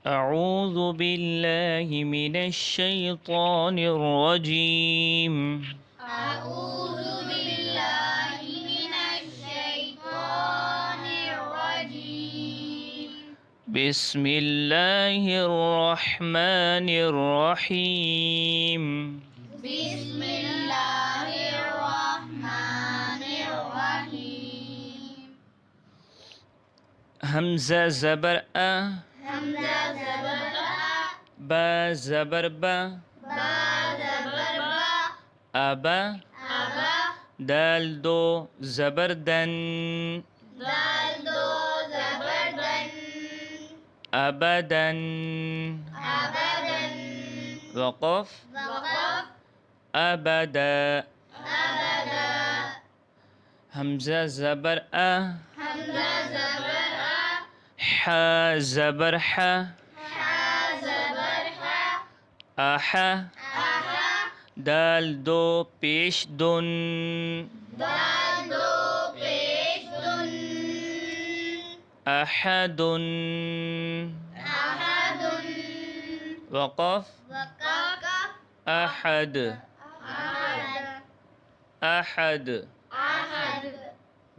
أعوذ بالله من الشيطان الرجيم أعوذ بالله من الشيطان الرجيم بسم الله الرحمن الرحيم بسم الله الرحمن الرحيم همزة زبر أ همزة زبر با زبر با با زبر با أبا أبا دال دو زبر دن دال دو زبر دن أبدا أبدا وقف وقف أبدا أبدا همزة زبر أ همزة زبر ح زبر ح ح زبر ح أح أح دال دو پیش دن دال دو پیش دن أحد أحد وقف وقف أحد أحد أحد أحد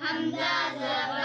همزة زبر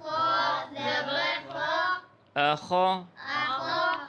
خا زبر خا أخو أخا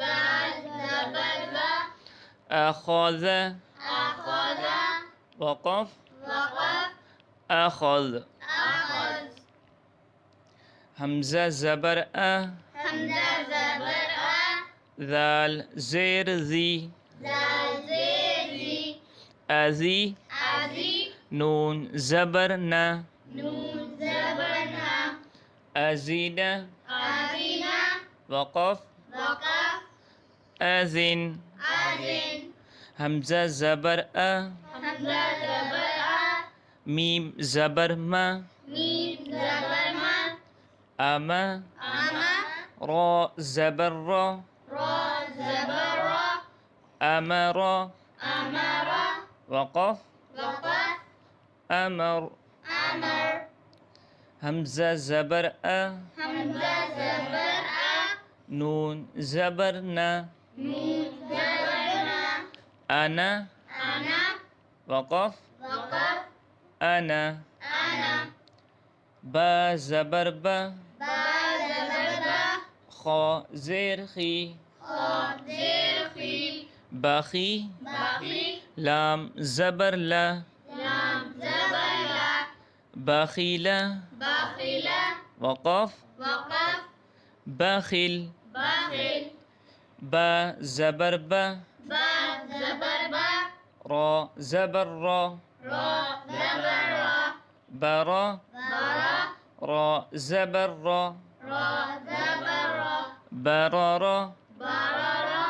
ذال زبر ذا أخذ أخذ وقف وقف أخذ أخذ همزة زبر أ همزة زبر ذال زير ذي ذال زير ذي أذي أذي نون زبر ن نون زبر نا أزين أذينا وقف وقف أذن أذن همزة زبر أ همزة زبر ميم زبر ما ميم زبر ما أما أما را زبر را را زبر را أمر أمر وقف وقف أمر أمر همزة زبر أ همزة زبر نون زبر ن نون زبر نا أنا أنا وقف وقف أنا أنا با زبر با با زبر با خا زير خي خا زير خي بخي بخي لام زبر لا لام زبر لا بخيل بخيل وقف وقف بخيل بخيل با زبر با با زبر با را زبر را را زبر را برا برا را زبر را را زبر را برارا برارا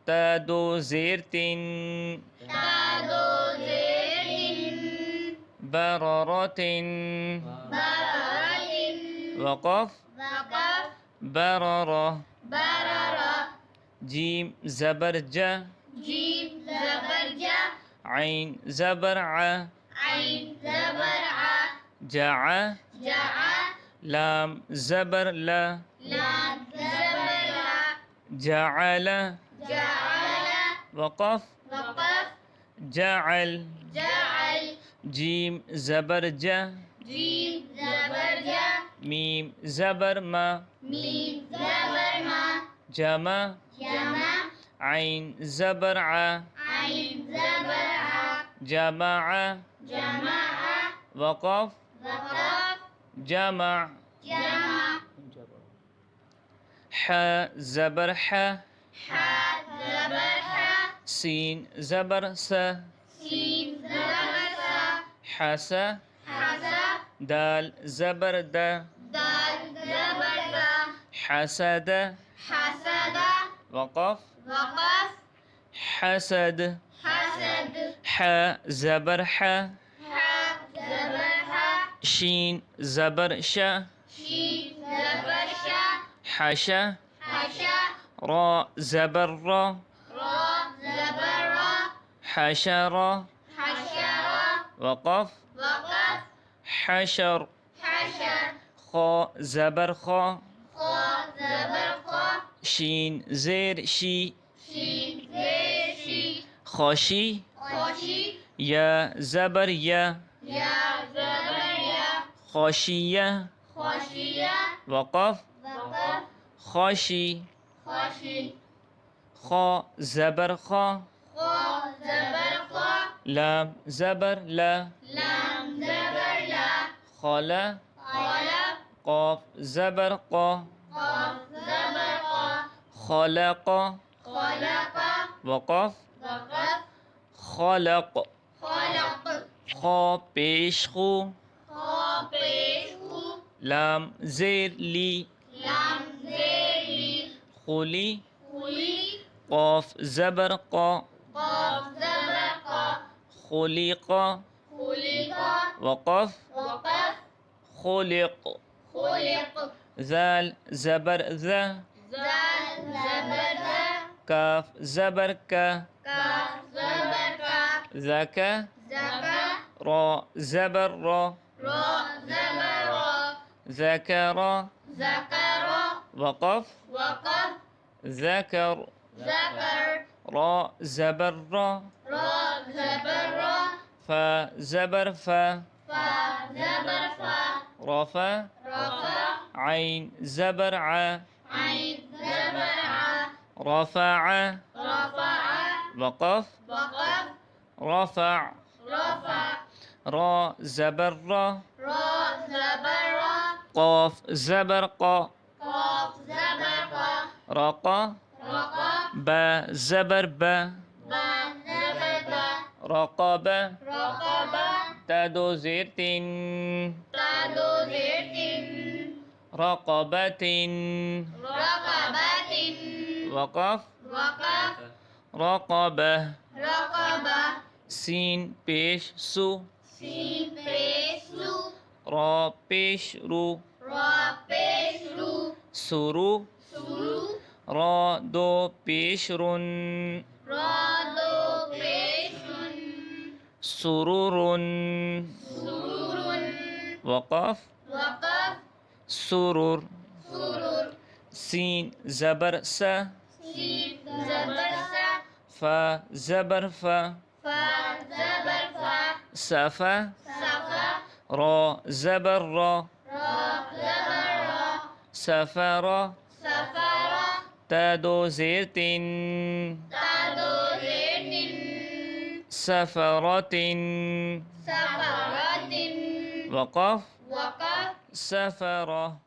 تادو زيرتين تادو زير برارة برارة وقف وقف برارة برارا جيم زبر جا جيم زبر جا عين زبر ع عين زبر ع جع جع لام زبر لا لام زبر لا جعل جعل وقف وقف جعل جعل جيم زبر جا جيم زبر جا ميم زبر ما ميم زبر ما جمع جمع عين زبر ع عين زبر ع جمع جمع وقف وقف جمع جمع ح زبر ح ح زبر ح سين زبر س سين زبر سا حس حسا دال زبر د دال زبر دا حسد حسد وقف وقف حسد حسد ح زبر ح ح زبر ح شين زبر ش شين زبر شا حشا حشا را زبر را را زبر را حشرة حشرة وقف وقف حشر حشر خا زبر خا خا زبر خا شين زير شي شين زير شي خاشي خاشي يا زبر يا يا زبر يا خاشية خاشية وقف وقف خاشي خاشي خا زبر خا خا زبر خا لام زبر لا لام زبر لا خالا خلا قاف زبر قا قاف زبر قا خلق خلق وقف وقف خلق خلق خا پیش خو خا پیش خو لام زیر لی لام زیر لی خلی خلی قاف زبر قا قاف زبر قا خلق خلق وقف وقف خلق خلق ذال زبر ذا زال زبر ذا كاف زبر كا كاف زبر كا ذكا زكا را زبر را را زبر را ذكر ذكر وقف وقف ذكر ذكر را زبر را را زبر را فا زبر فا فا زبر فا رفا رفع عين زبر ع عين زبر ع رفع رفع وقف وقف رفع رفع را زبر را را زبر را قاف زبر قا قاف زبر قا رقا رقا با زبر با با زبر با رقبة رقبة تدو زيتين تادو زيت رقبة رقبة وقف وقف رقبة رقبة سين بيش سو سين بيسلو را بيش رو را بيشلو سرو سلو را دو بيش رن را دو بيشن سرور سرور وقف وقف سرور سرور سين زبر سا سين زبر سا فا زبر فا فا زبر فا سفا سفا را زبر را را زبر را سفر سفر تدو زيتين تادو زيت سفرة سفرة وقف وقف سفرة